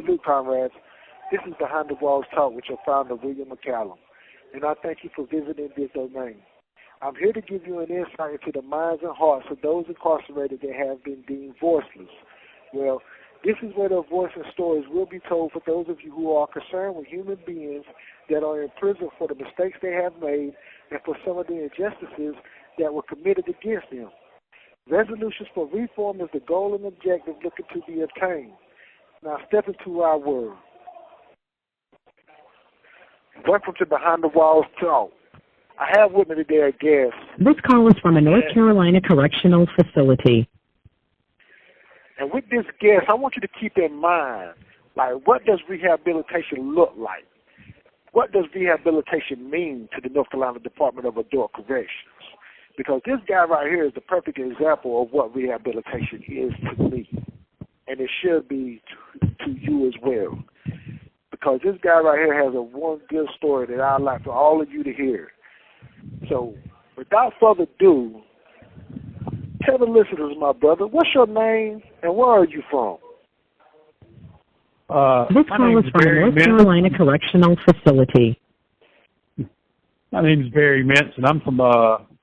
Salute, comrades. This is Behind the Walls Talk with your founder, William McCallum, and I thank you for visiting this domain. I'm here to give you an insight into the minds and hearts of those incarcerated that have been deemed voiceless. Well, this is where their voice and stories will be told for those of you who are concerned with human beings that are in prison for the mistakes they have made and for some of the injustices that were committed against them. Resolutions for reform is the goal and objective looking to be obtained. Now step into our world. Welcome to Behind the Walls Talk. I have with me today a guest. This call is from a North Carolina correctional facility. And with this guest, I want you to keep in mind, like, what does rehabilitation look like? What does rehabilitation mean to the North Carolina Department of Adult Corrections? Because this guy right here is the perfect example of what rehabilitation is to me. And it should be to you as well. Because this guy right here has one good story that I'd like for all of you to hear. So, without further ado, tell the listeners, my brother, what's your name and where are you from? This call is from a North Carolina correctional facility. My name is Barry Mintz, and I'm from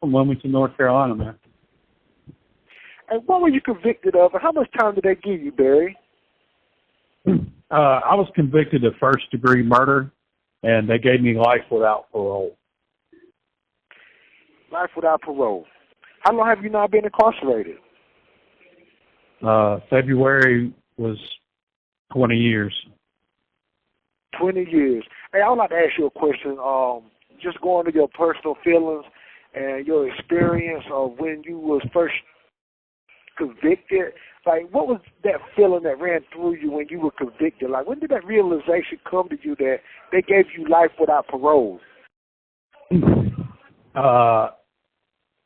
Wilmington, North Carolina, man. And what were you convicted of, and how much time did they give you, Barry? I was convicted of first-degree murder, and they gave me life without parole. Life without parole. How long have you now been incarcerated? February was 20 years. 20 years. Hey, I would like to ask you a question. Just going to your personal feelings and your experience of when you was first convicted. Like, what was that feeling that ran through you when you were convicted? Like, when did that realization come to you that they gave you life without parole?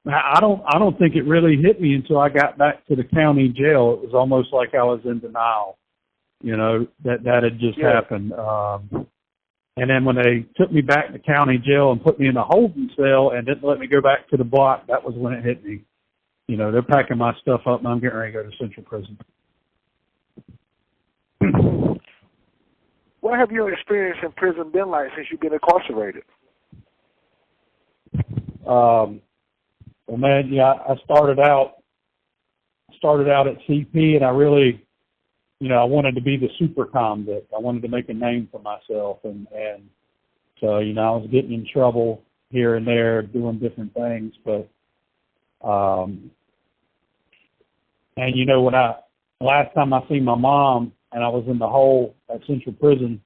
I don't think it really hit me until I got back to the county jail. It was almost like I was in denial, you know, that had just happened. And then when they took me back to county jail and put me in a holding cell and didn't let me go back to the block, that was when it hit me. You know, they're packing my stuff up and I'm getting ready to go to Central Prison. What have your experience in prison been like since you've been incarcerated? Well, man, yeah, I started out at CP, and I really, you know, I wanted to be the super convict. I wanted to make a name for myself, and so, you know, I was getting in trouble here and there, doing different things, but, and you know, last time I seen my mom, and I was in the hole at Central Prison,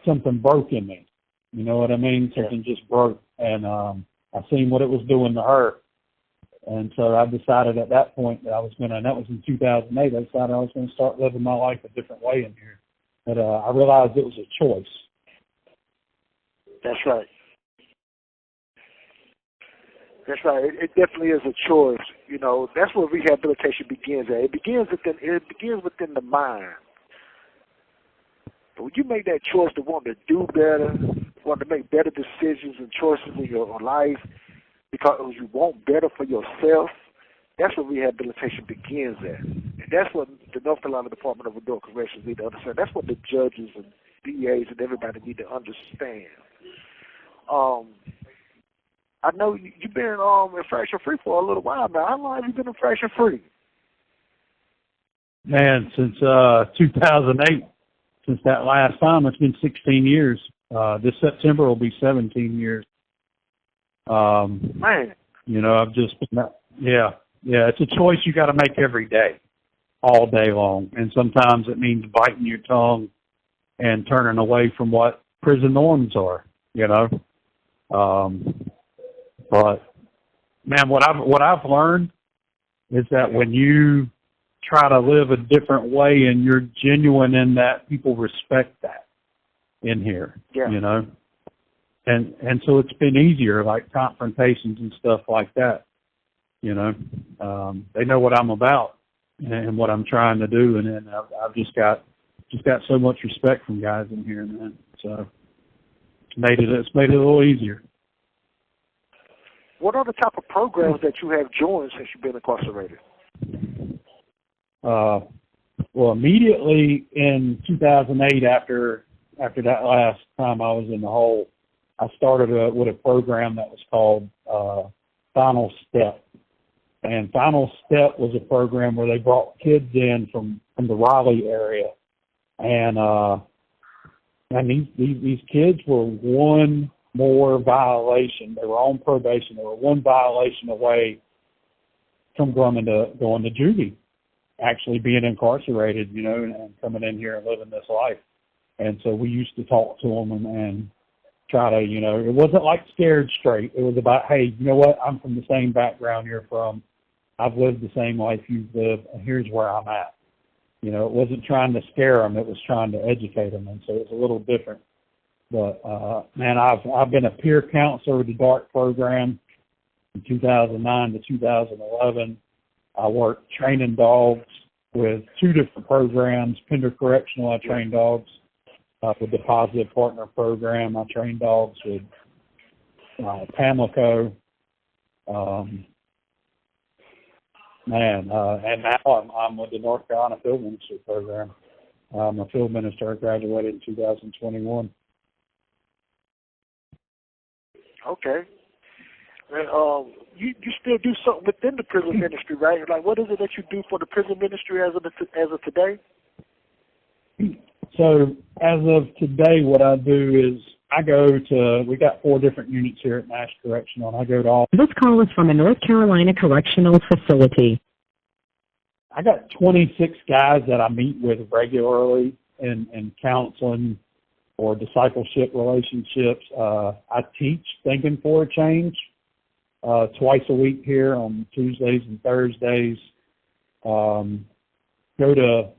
something broke in me. You know what I mean? Something just broke, and I seen what it was doing to her. And so I decided at that point that I was going to, and that was in 2008, I decided I was going to start living my life a different way in here. But I realized it was a choice. That's right. That's right. It definitely is a choice. You know, that's where rehabilitation begins at. It begins within the mind. But when you make that choice to want to do better, want to make better decisions and choices in your life because you want better for yourself, that's where rehabilitation begins at. And that's what the North Carolina Department of Adult Corrections need to understand. That's what the judges and DAs and everybody need to understand. I know you've been infraction-free for a little while now. How long have you been infraction-free? Man, since 2008, since that last time, it's been 16 years. This September will be 17 years. Man. You know, I've just been, it's a choice you got to make every day, all day long. And sometimes it means biting your tongue and turning away from what prison norms are, you know. But man, what I've learned is that when you try to live a different way and you're genuine in that, people respect that in here, you know. And so it's been easier, like confrontations and stuff like that, you know. They know what I'm about and what I'm trying to do, and then I've just got so much respect from guys in here, man. So it's made it a little easier. What are the type of programs that you have joined since you've been incarcerated? Well, immediately in 2008, after that last time I was in the hole, I started with a program that was called Final Step. And Final Step was a program where they brought kids in from the Raleigh area. And these kids were one more violation. They were on probation. They were one violation away from going to juvie, actually being incarcerated, and coming in here and living this life. And so we used to talk to them and try to, it wasn't like scared straight. It was about, hey, you know what? I'm from the same background you're from. I've lived the same life you've lived, and here's where I'm at. It wasn't trying to scare them. It was trying to educate them. And so it's a little different. But, man, I've been a peer counselor with the DART program from 2009 to 2011. I worked training dogs with two different programs. Pender Correctional, I trained dogs with the Positive Partner program. I trained dogs with Pamlico. And now I'm with the North Carolina Field Ministry program. I'm a field minister. I graduated in 2021. Okay. And you still do something within the prison ministry, right? Like, what is it that you do for the prison ministry as of today? So as of today, what I do is we got 4 different units here at Nash Correctional, and I go to all. This call is from a North Carolina Correctional Facility. I got 26 guys that I meet with regularly in counseling or discipleship relationships. I teach Thinking for a Change twice a week here on Tuesdays and Thursdays. Go to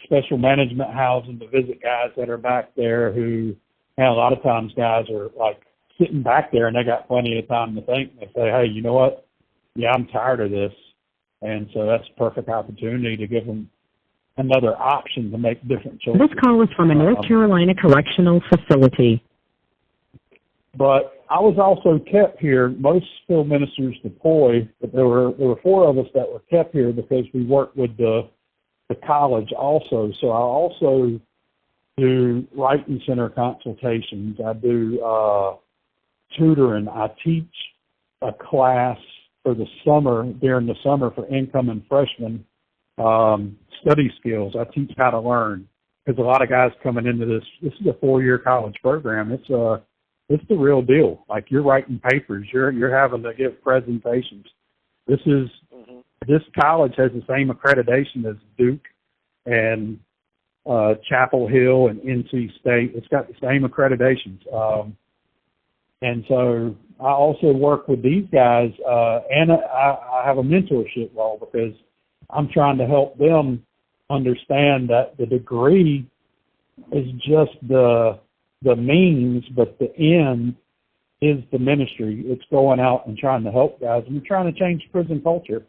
special management housing to visit guys that are back there who, and a lot of times guys are like sitting back there and they got plenty of time to think. They say, hey, you know what? Yeah, I'm tired of this. And so that's a perfect opportunity to give them another option to make different choices. This call is from a North Carolina Correctional Facility. But I was also kept here. Most field ministers deploy, but there were 4 of us that were kept here because we worked with the college also. So I also do writing center consultations. I do tutoring. I teach a class for the summer, during the summer, for incoming freshmen, study skills. I teach how to learn, because a lot of guys coming into this is a 4-year college program. It's the real deal. Like, you're writing papers, you're having to give presentations. This college has the same accreditation as Duke and Chapel Hill and NC State. It's got the same accreditations. And so I also work with these guys, and I have a mentorship role, because I'm trying to help them understand that the degree is just the means, but the end is the ministry. It's going out and trying to help guys. And we're trying to change prison culture.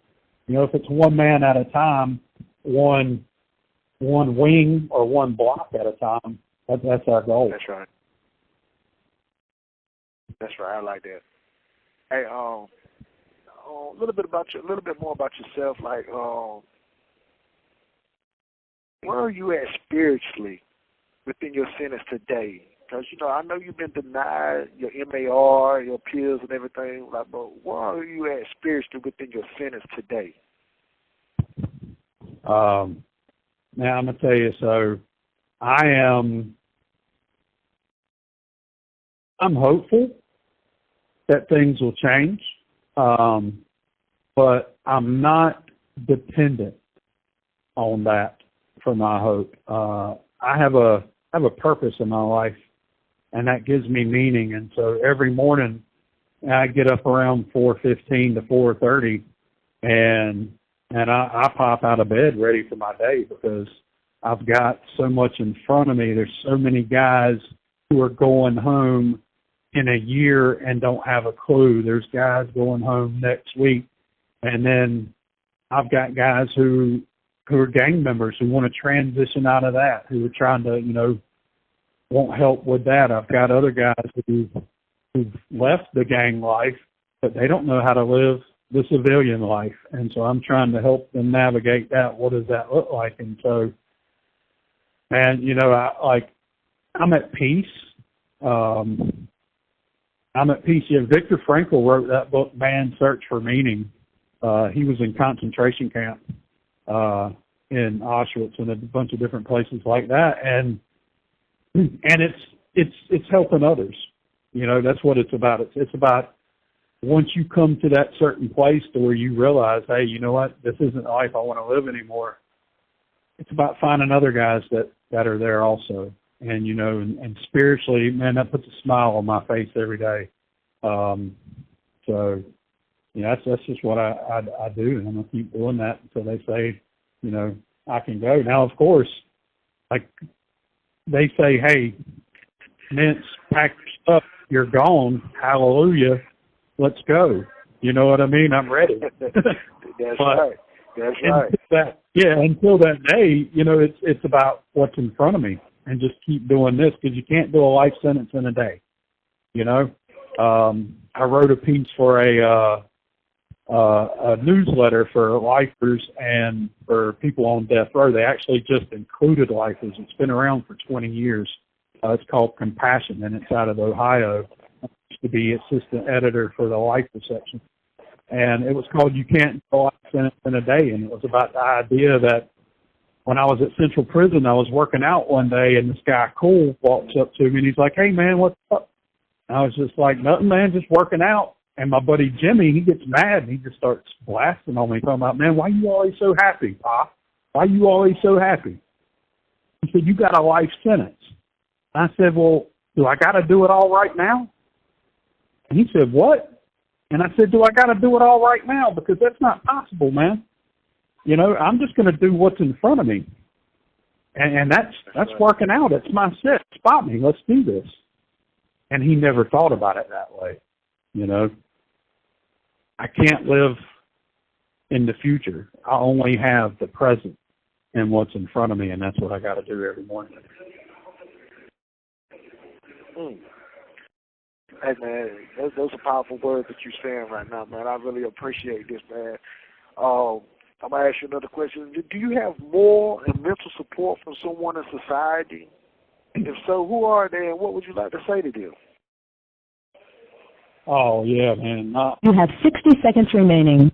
If it's one man at a time, one wing or one block at a time, that's our goal. That's right. That's right. I like that. Hey, a little bit more about yourself. Like, where are you at spiritually within your sentence today? Because I know you've been denied your MAR, your pills, and everything. Like, but where are you at spiritually within your sentence today? Now I'm gonna tell you. So, I'm hopeful that things will change, but I'm not dependent on that for my hope. I have a purpose in my life, and that gives me meaning. And so every morning I get up around 4:15 to 4:30, and I pop out of bed ready for my day, because I've got so much in front of me. There's so many guys who are going home in a year and don't have a clue. There's guys going home next week. And then I've got guys who are gang members who want to transition out of that, who are trying to, want help with that. I've got other guys who've left the gang life, but they don't know how to live the civilian life. And so I'm trying to help them navigate that. What does that look like? And so, man, you know, I'm at peace. I'm at peace. Yeah, Viktor Frankl wrote that book, Man's Search for Meaning. He was in concentration camp in Auschwitz and a bunch of different places like that. And it's helping others. You know, that's what it's about. It's about once you come to that certain place to where you realize, hey, you know what, this isn't the life I want to live anymore. It's about finding other guys that are there also. And, you know, and spiritually, man, that puts a smile on my face every day. So, you know, that's just what I do. And I'm going to keep doing that until they say, you know, I can go. Now, of course, like they say, hey, Mintz, pack your stuff, you're gone. Hallelujah. Let's go. You know what I mean? I'm ready. That's right. That's right. Until that day, you know, it's about what's in front of me and just keep doing this because you can't do a life sentence in a day. You know, I wrote a piece for a newsletter for lifers and for people on death row. They actually just included lifers. It's been around for 20 years. It's called Compassion, and it's out of Ohio. I used to be assistant editor for the lifer section. And it was called You Can't Do a Life Sentence in a Day. And it was about the idea that when I was at Central Prison, I was working out one day, and this guy, Cole, walks up to me, and he's like, hey, man, what's up? And I was just like, nothing, man, just working out. And my buddy Jimmy, he gets mad, and he just starts blasting on me, talking about, man, why you always so happy, Pop? Why you always so happy? He said, you got a life sentence. I said, well, do I got to do it all right now? And he said, what? And I said, do I got to do it all right now? Because that's not possible, man. You know, I'm just going to do what's in front of me. And that's working out. It's my set. Spot me. Let's do this. And he never thought about it that way. You know, I can't live in the future. I only have the present and what's in front of me, and that's what I got to do every morning. Hey, man, those are powerful words that you're saying right now, man. I really appreciate this, man. I'm going to ask you another question. Do you have moral and mental support from someone in society? If so, who are they, and what would you like to say to them? Oh, yeah, man. You have 60 seconds remaining.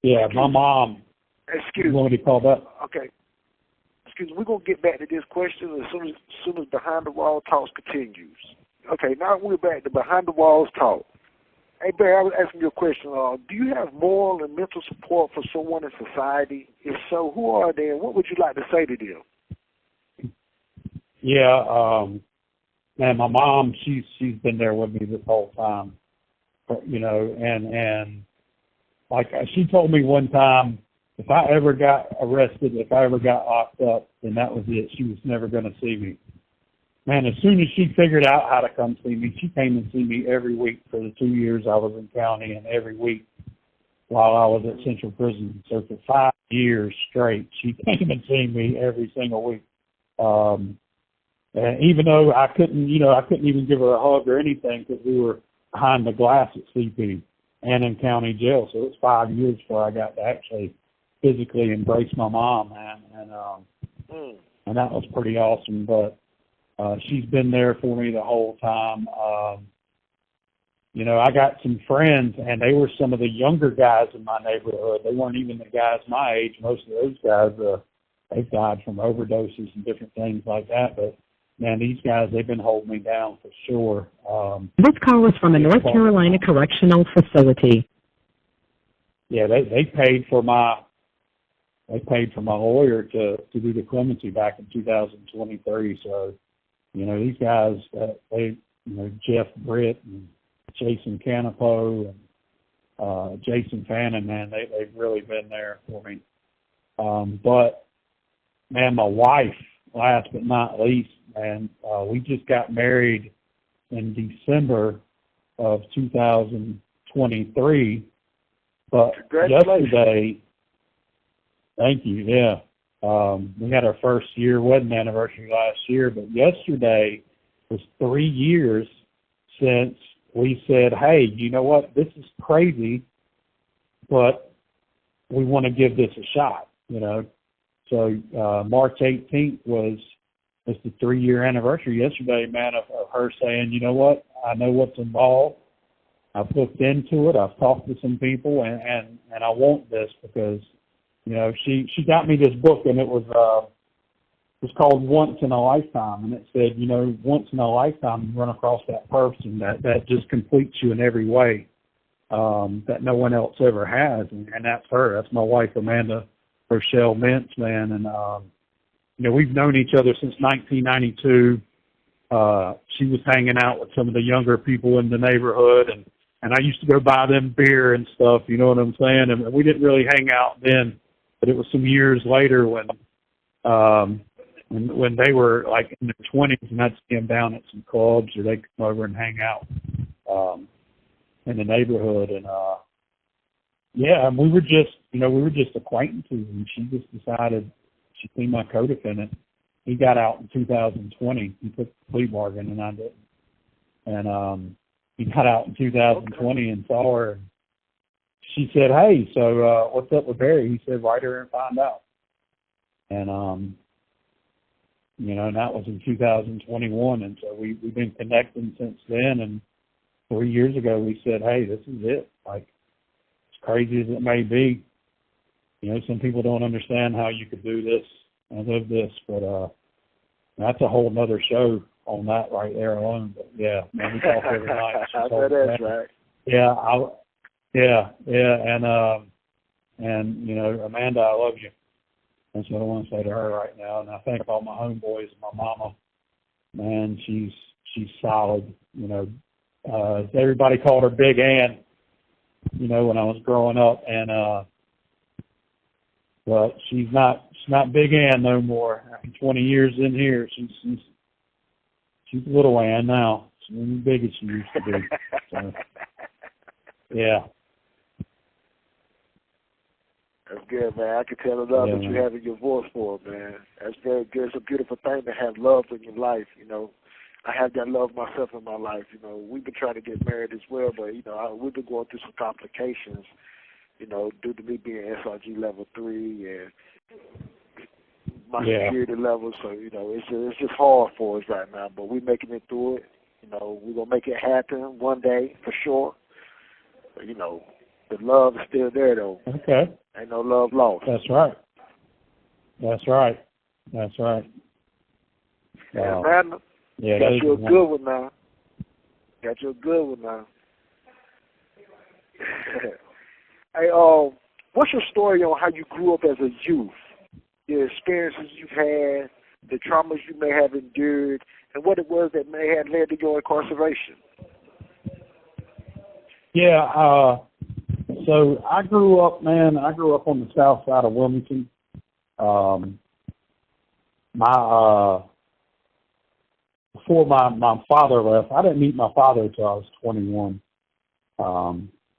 Yeah, my mom. Excuse me. What do you call that? Okay. Excuse me. We're going to get back to this question as soon as Behind the Wall Talks continues. Okay, now we're back to Behind the Walls Talk. Hey, Barry, I was asking you a question. Do you have moral and mental support for someone in society? If so, who are they, and what would you like to say to them? Yeah, man, my mom, she's been there with me this whole time, you know, and like she told me one time, if I ever got arrested, if I ever got locked up, then that was it. She was never going to see me. Man, as soon as she figured out how to come see me, she came and see me every week for the 2 years I was in county and every week while I was at Central Prison. So for 5 years straight, she came and see me every single week. And even though I couldn't even give her a hug or anything because we were behind the glass at CP and in county jail. So it was 5 years before I got to actually physically embrace my mom, man. And that was pretty awesome. But she's been there for me the whole time. You know, I got some friends, and they were some of the younger guys in my neighborhood. They weren't even the guys my age. Most of those guys, they've died from overdoses and different things like that. But, man, these guys, they've been holding me down for sure. This call is from a North Carolina correctional facility. Yeah, they paid for my lawyer to do the clemency back in 2023. So, you know, these guys, Jeff Britt and Jason Canapo and Jason Fannin, man, they've really been there for me. But, man, my wife, last but not least, man, we just got married in December of 2023. But yesterday, thank you, yeah. We had our first year wedding anniversary last year, but yesterday was 3 years since we said, hey, you know what? This is crazy, but we want to give this a shot, you know. So March 18th was the 3-year anniversary yesterday, man, of her saying, you know what? I know what's involved. I've looked into it. I've talked to some people, and I want this because, you know, she got me this book, and it was called Once in a Lifetime, and it said, you know, once in a lifetime you run across that person that just completes you in every way that no one else ever has, and that's her. That's my wife, Amanda Rochelle Mintz, man, and you know, we've known each other since 1992. She was hanging out with some of the younger people in the neighborhood, and I used to go buy them beer and stuff, you know what I'm saying? And we didn't really hang out then, but it was some years later when they were like in their 20s, and I'd see them down at some clubs, or they'd come over and hang out in the neighborhood. And yeah, and we were just acquaintances, and she just decided she seen my co-defendant. He got out in 2020. He took the plea bargain, and I didn't. And he got out in 2020 and saw her. And she said, hey, so what's up with Barry? He said, write her and find out. And, you know, and that was in 2021. And so we've been connecting since then. And 3 years ago, we said, hey, this is it. Like, as crazy as it may be, you know, some people don't understand how you could do this and live this, but that's a whole nother show on that right there alone. But yeah, man, we talk every night. I bet that's right. Yeah, and you know, Amanda, I love you. That's what I want to say to her right now. And I thank all my homeboys and my mama. Man, she's solid. You know, everybody called her Big Ann, you know, when I was growing up, and but she's not Big Ann no more. After 20 years in here, she's Little Ann now. She's as big as she used to be. So, yeah. That's good, man. I can tell the love that you have in your voice for it, man. That's very good. It's a beautiful thing to have love in your life, you know. I have that love myself in my life, you know. We've been trying to get married as well, but, you know, we've been going through some complications, you know, due to me being SRG level 3 and my security level. So, you know, it's just hard for us right now, but we're making it through it. You know, we're going to make it happen one day for sure. But, you know, the love is still there, though. Okay. Ain't no love lost. That's right. That's right. That's right. Wow. Man, got you a good one now. Got you a good one now. Hey, what's your story on how you grew up as a youth? The experiences you've had, the traumas you may have endured, and what it was that may have led to your incarceration? Yeah, so I grew up on the south side of Wilmington. Before my father left, I didn't meet my father until I was 21.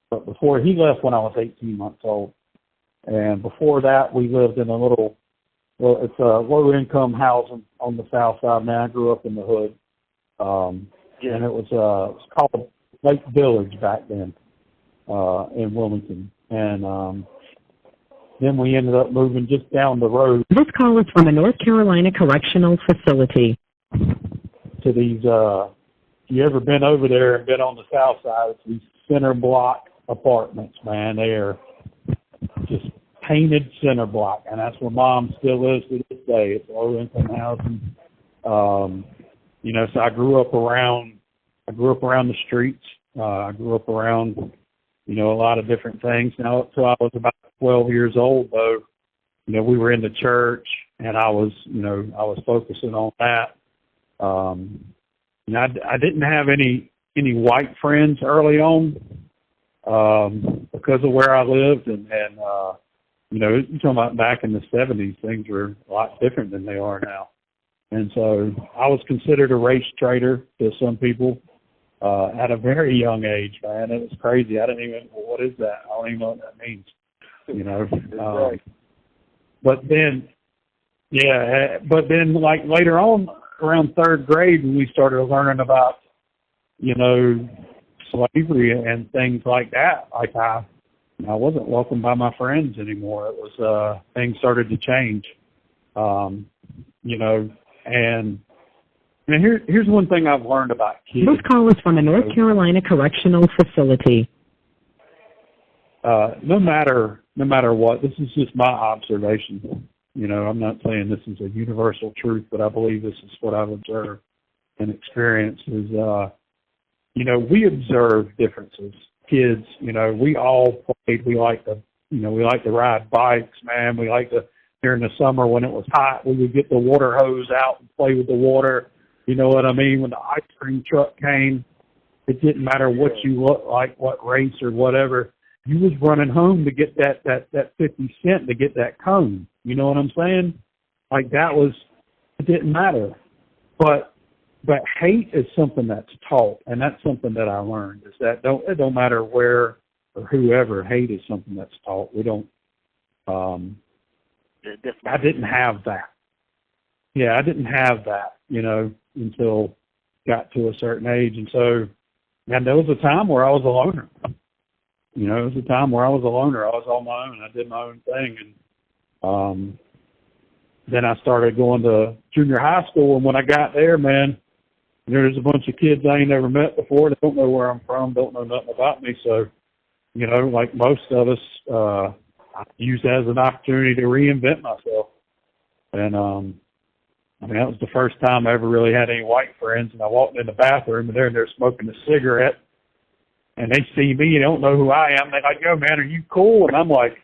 But before he left when I was 18 months old. And before that, we lived in it's a low-income housing on the south side. Man, I grew up in the hood. And it was called Lake Village back then in Wilmington. And then we ended up moving just down the road. This call is from the North Carolina Correctional Facility. To these, you ever been over there and been on the south side? It's these center block apartments, man. They are just painted center block, and that's where Mom still is to this day. It's low income housing. You know, so I grew up around the streets. I grew up around, you know, a lot of different things. Now, up till I was about 12 years old, though, you know, we were in the church, and I was focusing on that. You know, I didn't have any white friends early on because of where I lived, and you know, you're talking about back in the 70s, things were a lot different than they are now. And so I was considered a race traitor to some people at a very young age, man. It was crazy. I didn't even, what is that? I don't even know what that means, you know. But then like later on, around third grade, when we started learning about, you know, slavery and things like that. Like I wasn't welcomed by my friends anymore. It was things started to change. You know, and here's one thing I've learned about kids. This call is from the North Carolina Correctional Facility. No matter what, this is just my observation. You know, I'm not saying this is a universal truth, but I believe this is what I've observed and experienced is, you know, we observe differences. Kids, you know, we all played. We like to ride bikes, man. We like to, during the summer when it was hot, we would get the water hose out and play with the water. You know what I mean? When the ice cream truck came, it didn't matter what you looked like, what race or whatever. You was running home to get that 50 cent to get that cone. You know what I'm saying? Like it didn't matter. But hate is something that's taught, and that's something that I learned is that it don't matter where or whoever, hate is something that's taught. We don't, I didn't have that. Yeah, I didn't have that, you know, until got to a certain age. And so, and there was a time where I was a loner. You know, it was a time where I was a loner. I was on my own. I did my own thing. And then I started going to junior high school. And when I got there, man, there's a bunch of kids I ain't never met before. They don't know where I'm from, don't know nothing about me. So, you know, like most of us, I used it as an opportunity to reinvent myself. And, I mean, that was the first time I ever really had any white friends. And I walked in the bathroom and they're smoking a cigarette. And they see me, they don't know who I am. They're like, yo, man, are you cool? And I'm like,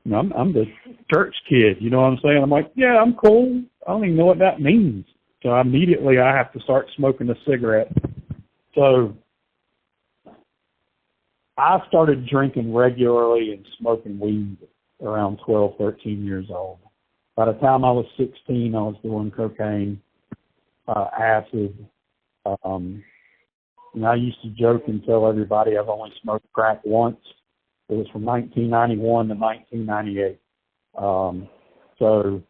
no, I'm the church kid. You know what I'm saying? I'm like, yeah, I'm cool. I don't even know what that means. So immediately I have to start smoking a cigarette. So I started drinking regularly and smoking weed around 12, 13 years old. By the time I was 16, I was doing cocaine, acid. And I used to joke and tell everybody I've only smoked crack once. It was from 1991 to 1998. So,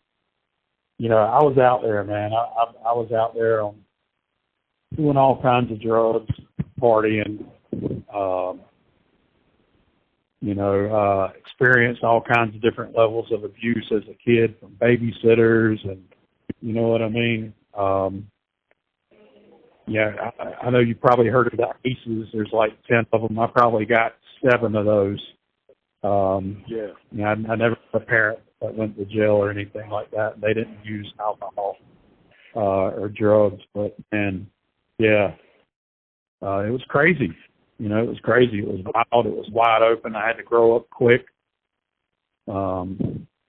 you know, I was out there, man. I was out there on doing all kinds of drugs, partying, you know, experienced all kinds of different levels of abuse as a kid, from babysitters and, you know what I mean? Yeah, I know you probably heard of the ACEs. There's like 10 of them. I probably got 7 of those. Yeah. You know, I never had a parent that went to jail or anything like that. They didn't use alcohol or drugs. But, man, yeah, it was crazy. You know, it was crazy. It was wild. It was wide open. I had to grow up quick. I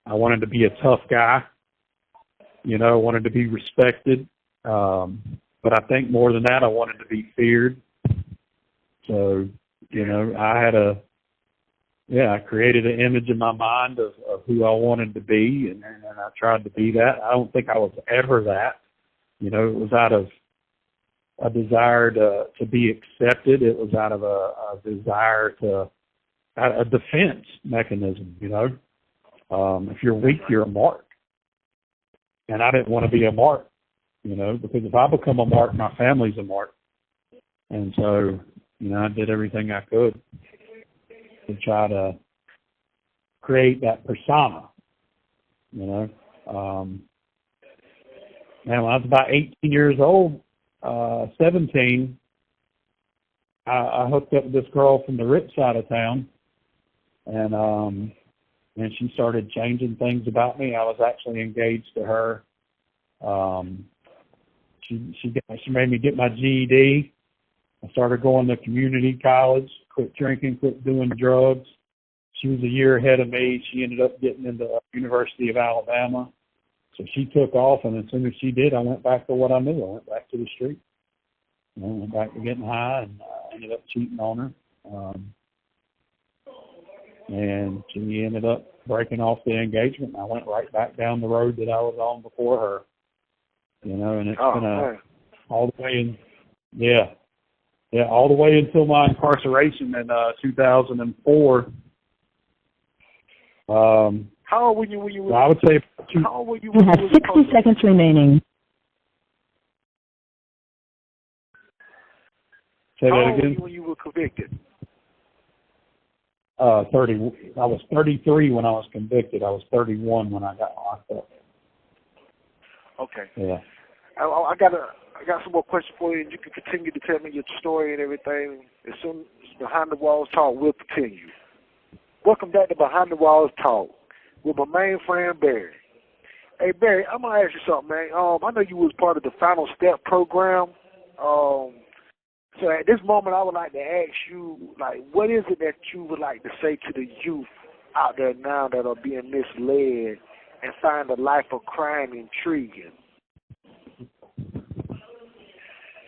wanted to be a tough guy. You know, I wanted to be respected. But I think more than that, I wanted to be feared. So, you know, I created an image in my mind of who I wanted to be, and I tried to be that. I don't think I was ever that. You know, it was out of a desire to be accepted. It was out of a desire a defense mechanism, you know. If you're weak, you're a mark. And I didn't want to be a mark. You know, because if I become a mark, my family's a mark. And so, you know, I did everything I could to try to create that persona, you know. And when I was about 18 years old, 17, I hooked up with this girl from the rich side of town, and she started changing things about me. I was actually engaged to her. She made me get my GED. I started going to community college, quit drinking, quit doing drugs. She was a year ahead of me. She ended up getting into the University of Alabama. So she took off, and as soon as she did, I went back to what I knew. I went back to the street. I went back to getting high, and ended up cheating on her. And she ended up breaking off the engagement, and I went right back down the road that I was on before her. You know, and it's been all the way in, all the way until my incarceration in 2004. How old were you? I would say. How old were you? You have 60 seconds remaining. Say that again. When you were convicted? 30. I was 33 when I was convicted. I was 31 when I got locked up. Okay. Yeah. I got some more questions for you, and you can continue to tell me your story and everything. As soon as Behind the Walls Talk, we'll continue. Welcome back to Behind the Walls Talk with my main friend, Barry. Hey, Barry, I'm going to ask you something, man. I know you was part of the Final Step program. So at this moment, I would like to ask you, like, what is it that you would like to say to the youth out there now that are being misled and find the life of crime intriguing?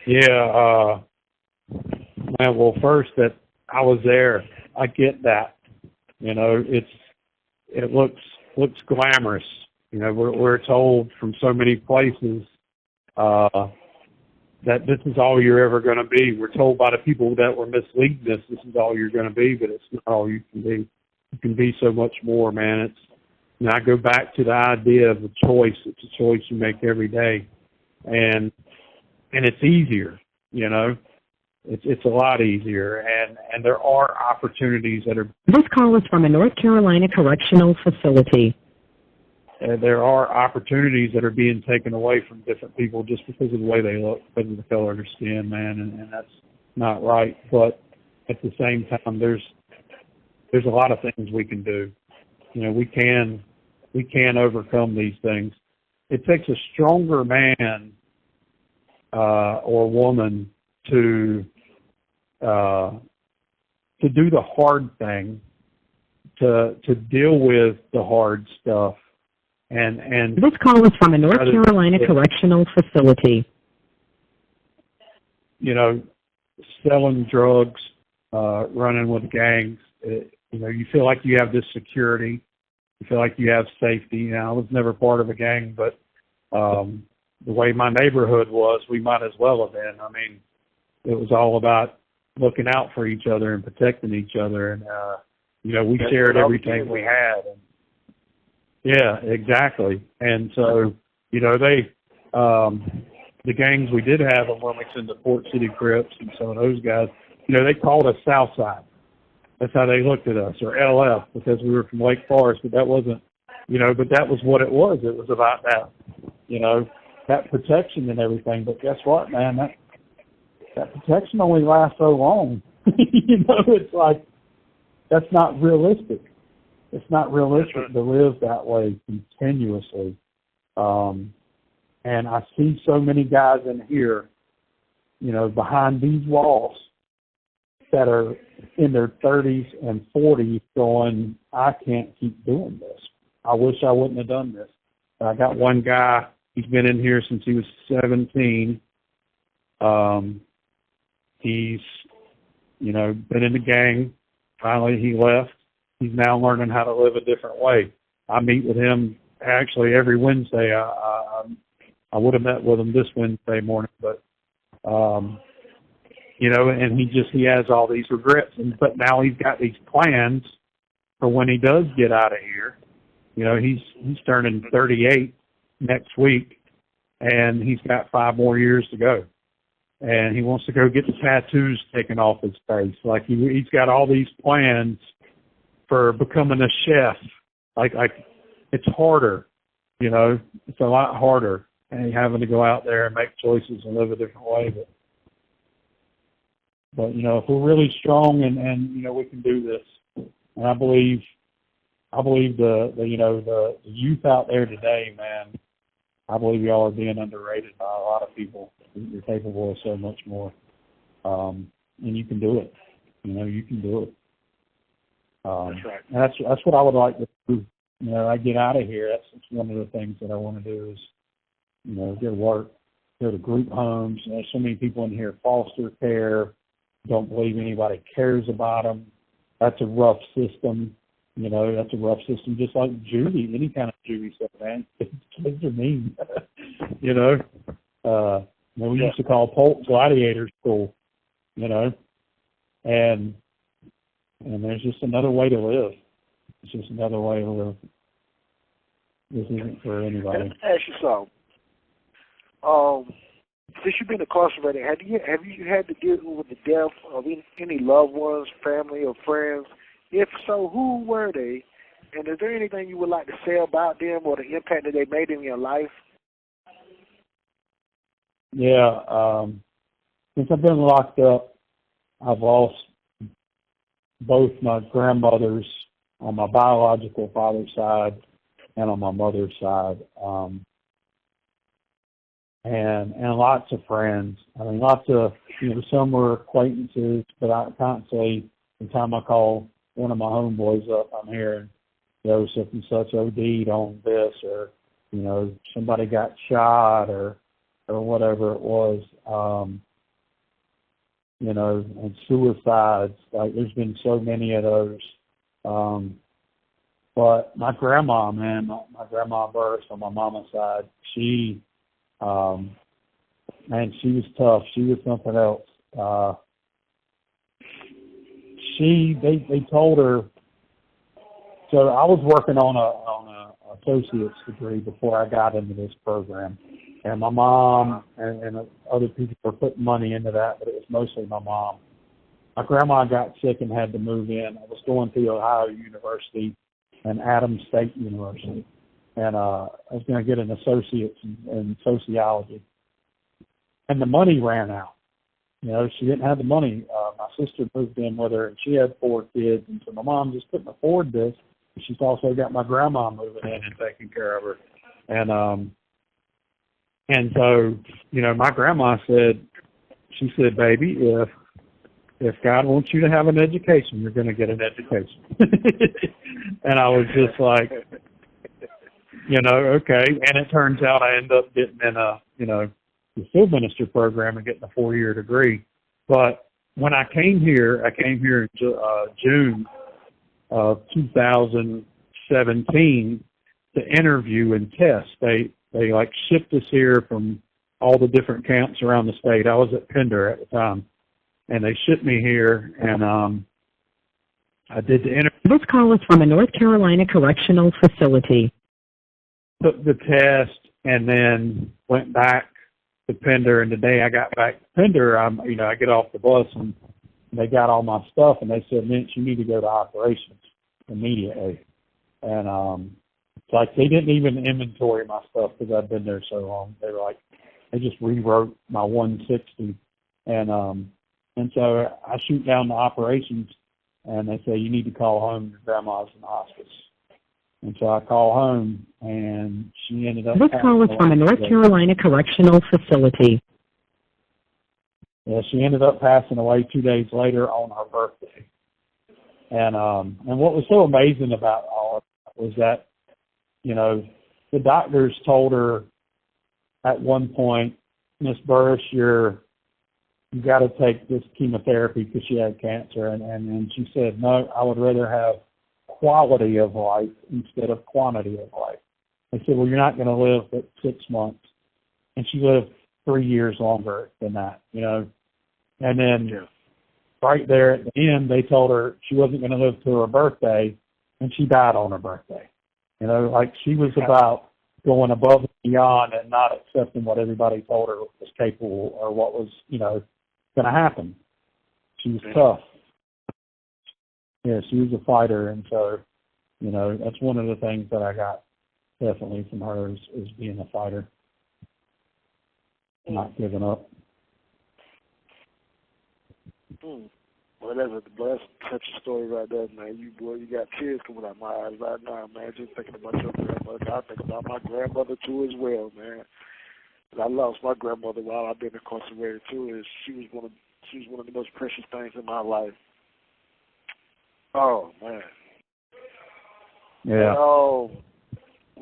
Yeah, man, well, first, that I was there. I get that. You know, it looks glamorous. You know, we're told from so many places that this is all you're ever going to be. We're told by the people that were misleading us, this is all you're going to be, but it's not all you can be. You can be so much more, man. I go back to the idea of a choice. It's a choice you make every day, and it's easier. You know, it's a lot easier, and there are opportunities that are. This call is from a North Carolina correctional facility. There are opportunities that are being taken away from different people just because of the way they look, because of the color of their skin, man, and that's not right. But at the same time, there's a lot of things we can do. You know, we can overcome these things. It takes a stronger man or woman to do the hard thing, to deal with the hard stuff. And this call is from a North Carolina correctional facility. You know, selling drugs, running with gangs. You know, you feel like you have this security. You feel like you have safety. You know, I was never part of a gang, but the way my neighborhood was, we might as well have been. I mean, it was all about looking out for each other and protecting each other, and you know, we shared everything we had. And, yeah, exactly. And so, you know, the gangs we did have in Wilmington, the Port City Crips and some of those guys, you know, they called us Southside. That's how they looked at us, or LF, because we were from Lake Forest, but that wasn't, you know, but that was what it was. It was about that, you know, that protection and everything. But guess what, man? That protection only lasts so long. You know, it's like, that's not realistic. It's not realistic to live that way continuously. And I see so many guys in here, you know, behind these walls that are in their 30s and 40s going, I can't keep doing this. I wish I wouldn't have done this. I got one guy, he's been in here since he was 17. He's, you know, been in the gang. Finally, he left. He's now learning how to live a different way. I meet with him actually every Wednesday. I would have met with him this Wednesday morning, but you know, and he has all these regrets, but now he's got these plans for when he does get out of here. You know, he's turning 38 next week, and he's got 5 more years to go. And he wants to go get the tattoos taken off his face. Like he's got all these plans for becoming a chef. Like it's harder, you know, it's a lot harder, and having to go out there and make choices and live a different way. But you know, if we're really strong and you know, we can do this. And I believe the you know, the youth out there today, man, I believe y'all are being underrated by a lot of people. You're capable of so much more, and you can do it. You know, you can do it. That's right. And that's what I would like to do. You know, I get out of here. That's one of the things that I want to do is, you know, go to work, go to group homes. There's so many people in here, foster care, don't believe anybody cares about them. That's a rough system. You know, that's a rough system, just like juvie, any kind of juvie stuff, man. Kids are mean. You know, we used to call Polk Gladiator School, you know, and there's just another way to live. It's just another way to live. This isn't for anybody. Let me ask you something. Since you've been incarcerated, have you had to deal with the death of any loved ones, family, or friends? If so, who were they? And is there anything you would like to say about them or the impact that they made in your life? Yeah, since I've been locked up, I've lost both my grandmothers on my biological father's side and on my mother's side, and lots of friends. I mean, lots of, some were acquaintances, but I can't say the time I call one of my homeboys up, I'm hearing, such and such OD'd on this, or, somebody got shot, or whatever it was, and suicides. Like, there's been so many of those. But my grandma, man, my grandma Burris on my mama's side, she was tough. She was something else. They told her, so I was working on a associate's degree before I got into this program. And my mom and other people were putting money into that, but it was mostly my mom. My grandma got sick and had to move in. I was going through Ohio University and Adams State University. And I was going to get an associate's in sociology. And the money ran out. She didn't have the money. My sister moved in with her, and she had 4 kids. And so my mom just couldn't afford this. She's also got my grandma moving in and taking care of her. And so, my grandma she said, baby, if God wants you to have an education, you're going to get an education. And I was just like, okay. And it turns out I ended up getting in the field minister program and getting a 4-year degree. But when I came here in June of 2017 to interview and test. They shipped us here from all the different camps around the state. I was at Pender at the time, and they shipped me here, and I did the interview. This call is from a North Carolina correctional facility. Took the test, and then went back to Pender, and the day I got back to Pender, I get off the bus, and they got all my stuff, and they said, Mintz, you need to go to operations immediately. And it's like they didn't even inventory my stuff because I'd been there so long. They were like, they just rewrote my 160. And so I shoot down to operations, and they say, you need to call home. Your grandma's in the hospice. And so I call home, and she ended up... This call is from a North Carolina correctional facility. Yeah, she ended up passing away 2 days later on her birthday. And what was so amazing about all of it was that, the doctors told her at one point, Miss Burris, you got to take this chemotherapy because she had cancer. And she said, no, I would rather have quality of life instead of quantity of life. They said, well, you're not going to live but 6 months. And she lived 3 years longer than that, And then right there at the end, they told her she wasn't going to live to her birthday, and she died on her birthday. Like she was about going above and beyond and not accepting what everybody told her was capable or what was, going to happen. She was tough. Yeah, she was a fighter, and so, that's one of the things that I got definitely from her is being a fighter, not giving up. Well, that's such a story right there, man. You got tears coming out my eyes right now, man. Just thinking about your grandmother. I think about my grandmother too as well, man. And I lost my grandmother while I've been incarcerated too. And she was one of the most precious things in my life. Oh man. Yeah. Will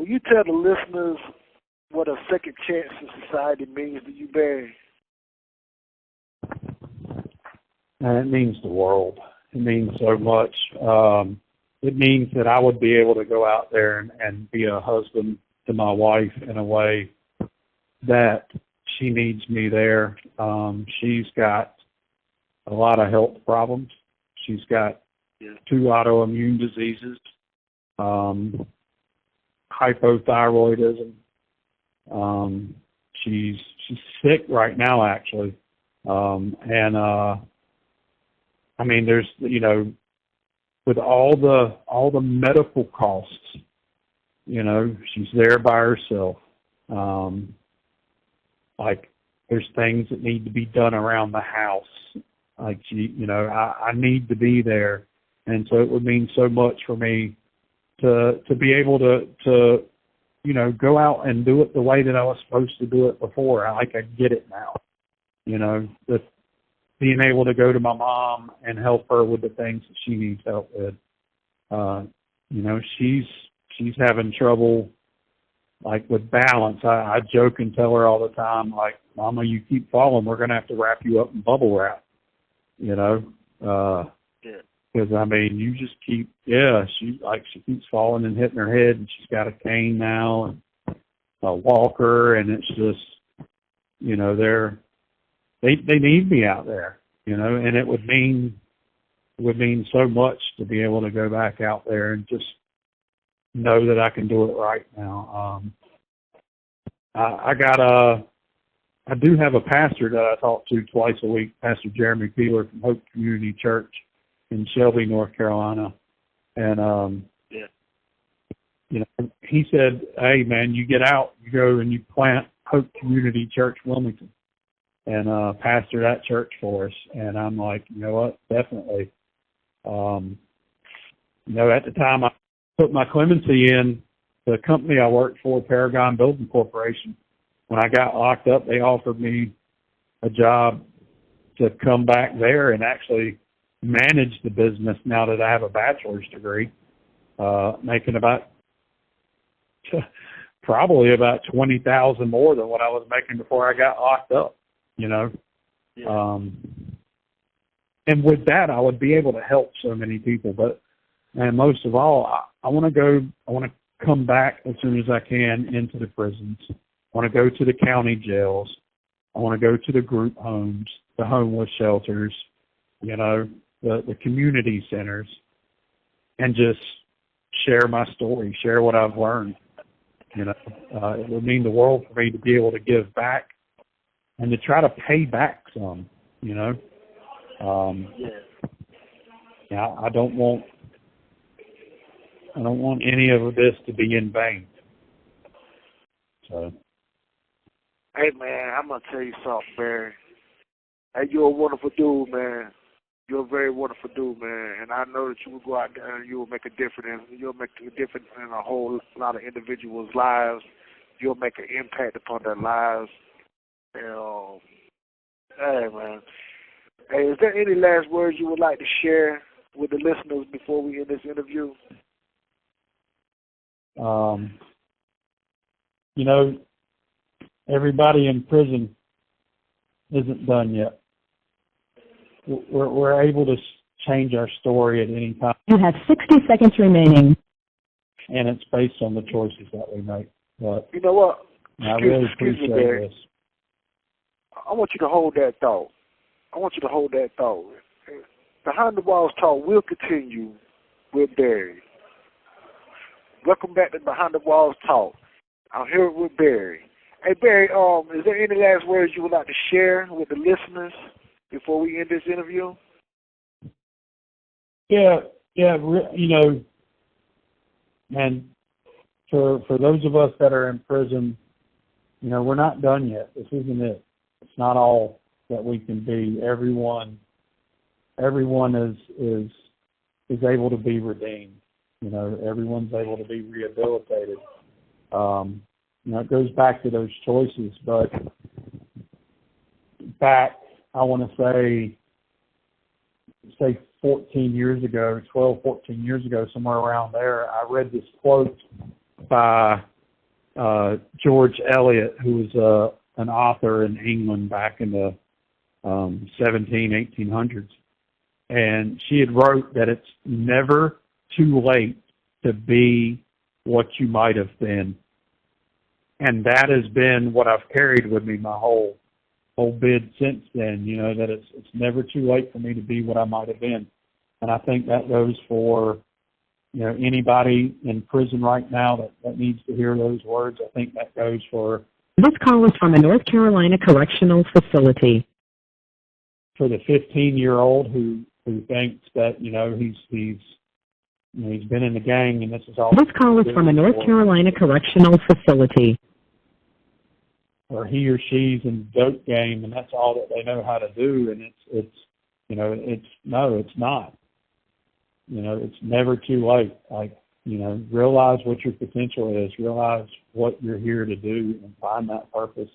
you tell the listeners what a second chance in society means to you, Barry? And it means the world. It means so much. It means that I would be able to go out there and be a husband to my wife in a way that she needs me there. She's got a lot of health problems. She's got 2 autoimmune diseases, hypothyroidism. sick right now, actually. I mean, there's, you know, with all the medical costs, you know, she's there by herself. Like, there's things that need to be done around the house. Like, you know, I need to be there. And so it would mean so much for me to be able to, you know, go out and do it the way that I was supposed to do it before. I get it now. You know, being able to go to my mom and help her with the things that she needs help with. You know, she's having trouble, like, with balance. I joke and tell her all the time, like, Mama, you keep falling, we're going to have to wrap you up in bubble wrap, you know? Because, I mean, you just keep, she keeps falling and hitting her head, and she's got a cane now and a walker, and it's just, you know, they need me out there, you know, and it would mean so much to be able to go back out there and just know that I can do it right now. I do have a pastor that I talk to twice a week, Pastor Jeremy Peeler from Hope Community Church in Shelby, North Carolina. And, you know, he said, hey, man, you get out, you go and you plant Hope Community Church Wilmington and pastor that church for us. And I'm like, you know what, definitely. You know, at the time I put my clemency in, the company I worked for, Paragon Building Corporation, when I got locked up, they offered me a job to come back there and actually manage the business now that I have a bachelor's degree, making probably about $20,000 more than what I was making before I got locked up, you know. And with that, I would be able to help so many people. And most of all, I want to come back as soon as I can into the prisons. I want to go to the county jails. I want to go to the group homes, the homeless shelters, you know, the community centers, and just share my story, share what I've learned. You know, it would mean the world for me to be able to give back and to try to pay back some, you know. I don't want any of this to be in vain. So. Hey, man, I'm going to tell you something, Barry. Hey, you're a wonderful dude, man. You're a very wonderful dude, man. And I know that you will go out there and you will make a difference. You'll make a difference in a whole lot of individuals' lives. You'll make an impact upon their lives. And, hey, man. Hey, is there any last words you would like to share with the listeners before we end this interview? You know, everybody in prison isn't done yet. We're able to change our story at any time. You have 60 seconds remaining. And it's based on the choices that we make. But you know what? I really appreciate this. I want you to hold that thought. Behind the Walls Talk will continue with Barry. Welcome back to Behind the Walls Talk. I'm here with Barry. Hey, Barry, is there any last words you would like to share with the listeners before we end this interview? Yeah, you know, and for those of us that are in prison, you know, we're not done yet. This isn't it. It's not all that we can be. Everyone is able to be redeemed. You know, everyone's able to be rehabilitated. You know, it goes back to those choices, but back, I want to say 14 years ago, 12, 14 years ago, somewhere around there, I read this quote by George Eliot, who was an author in England back in the 1800s. And she had wrote that it's never too late to be what you might have been. And that has been what I've carried with me my whole bid since then, you know, that it's never too late for me to be what I might have been. And I think that goes for, you know, anybody in prison right now that needs to hear those words. I think that goes for This call is from a North Carolina correctional facility. For the 15-year-old who thinks that, he's been in the gang and this is all. This call is from a North Carolina correctional facility. Or he or she's in the dope game and that's all that they know how to do, and it's not. It's never too late. Realize what your potential is, realize what you're here to do, and find that purpose.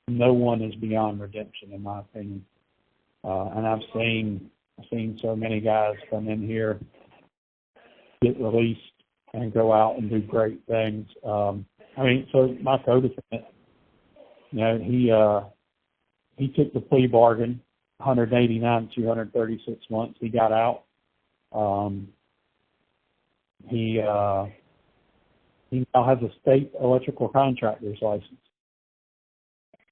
No one is beyond redemption, in my opinion. And I've seen so many guys come in here, get released, and go out and do great things. So my co-defendant, he took the plea bargain, 189 to 236 months. He got out. He now has a state electrical contractor's license.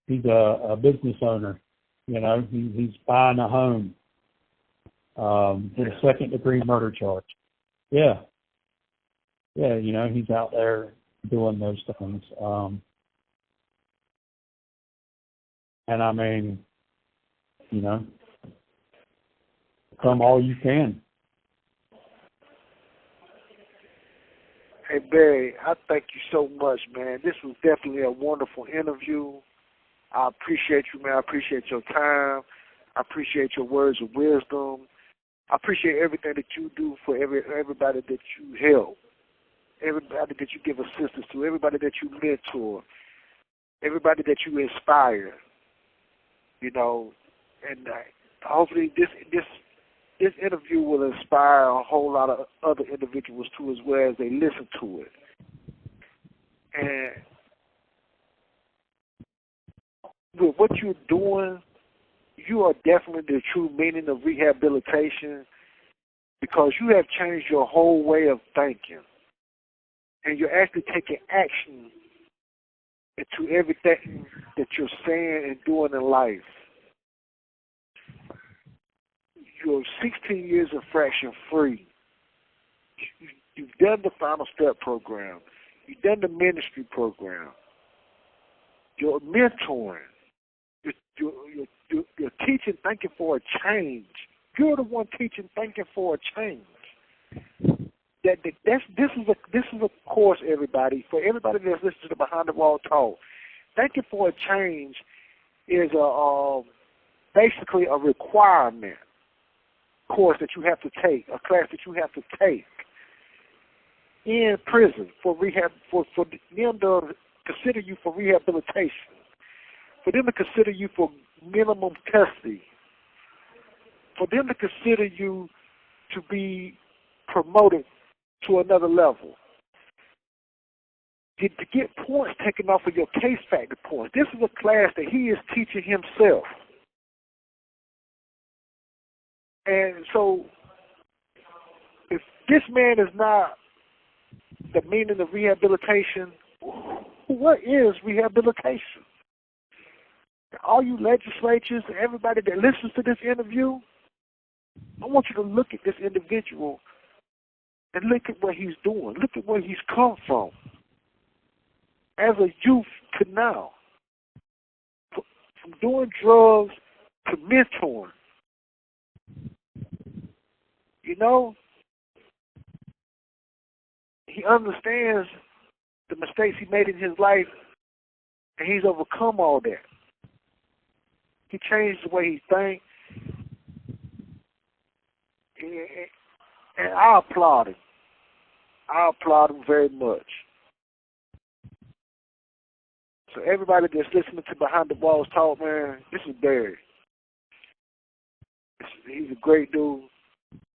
He's a business owner. He's buying a home with a second-degree murder charge. Yeah, he's out there doing those things. Come all you can. Hey, Barry, I thank you so much, man. This was definitely a wonderful interview. I appreciate you, man. I appreciate your time. I appreciate your words of wisdom. I appreciate everything that you do for everybody that you help, everybody that you give assistance to, everybody that you mentor, everybody that you inspire. And hopefully this interview will inspire a whole lot of other individuals too, as well as they listen to it. And with what you're doing, you are definitely the true meaning of rehabilitation, because you have changed your whole way of thinking. And you're actually taking action into everything that you're saying and doing in life. You're 16 years infraction free. You've done the Final Step program. You've done the ministry program. You're mentoring. You're teaching, thinking for a change. You're the one teaching, thinking for a change. This is a course, everybody. For everybody that's listening to the Behind the Wall Talk, thinking for a change is basically a requirement course that you have to take, a class that you have to take in prison for rehab, for them to consider you for rehabilitation, for them to consider you for minimum custody, for them to consider you to be promoted to another level, to get points taken off of your case factor points. This is a class that he is teaching himself. And so, if this man is not the meaning of rehabilitation, what is rehabilitation? All you legislatures and everybody that listens to this interview, I want you to look at this individual and look at what he's doing. Look at where he's come from as a youth to now. From doing drugs to mentoring. He understands the mistakes he made in his life, and he's overcome all that. He changed the way he thinks, and I applaud him. I applaud him very much. So everybody that's listening to Behind the Walls Talk, man, this is Barry. He's a great dude,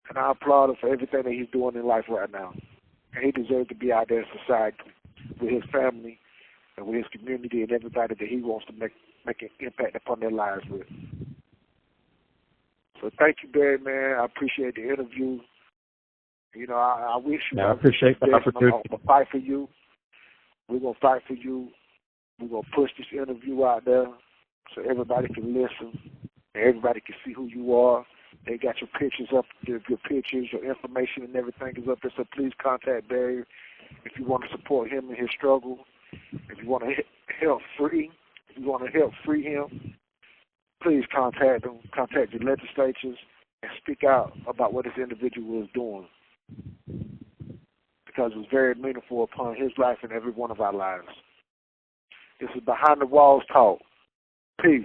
and I applaud him for everything that he's doing in life right now. And he deserves to be out there in society with his family and with his community and everybody that he wants to make an impact upon their lives with. So thank you, Barry, man. I appreciate the interview. I wish you. I appreciate the opportunity. I'm going to fight for you. We're going to fight for you. We're going to push this interview out there so everybody can listen and everybody can see who you are. They got your pictures up, your pictures, your information and everything is up there. So please contact Barry if you want to support him in his struggle. If you want to help free him, please contact him, contact your legislatures, and speak out about what this individual is doing, because it was very meaningful upon his life and every one of our lives. This is Behind the Walls Talk. Peace.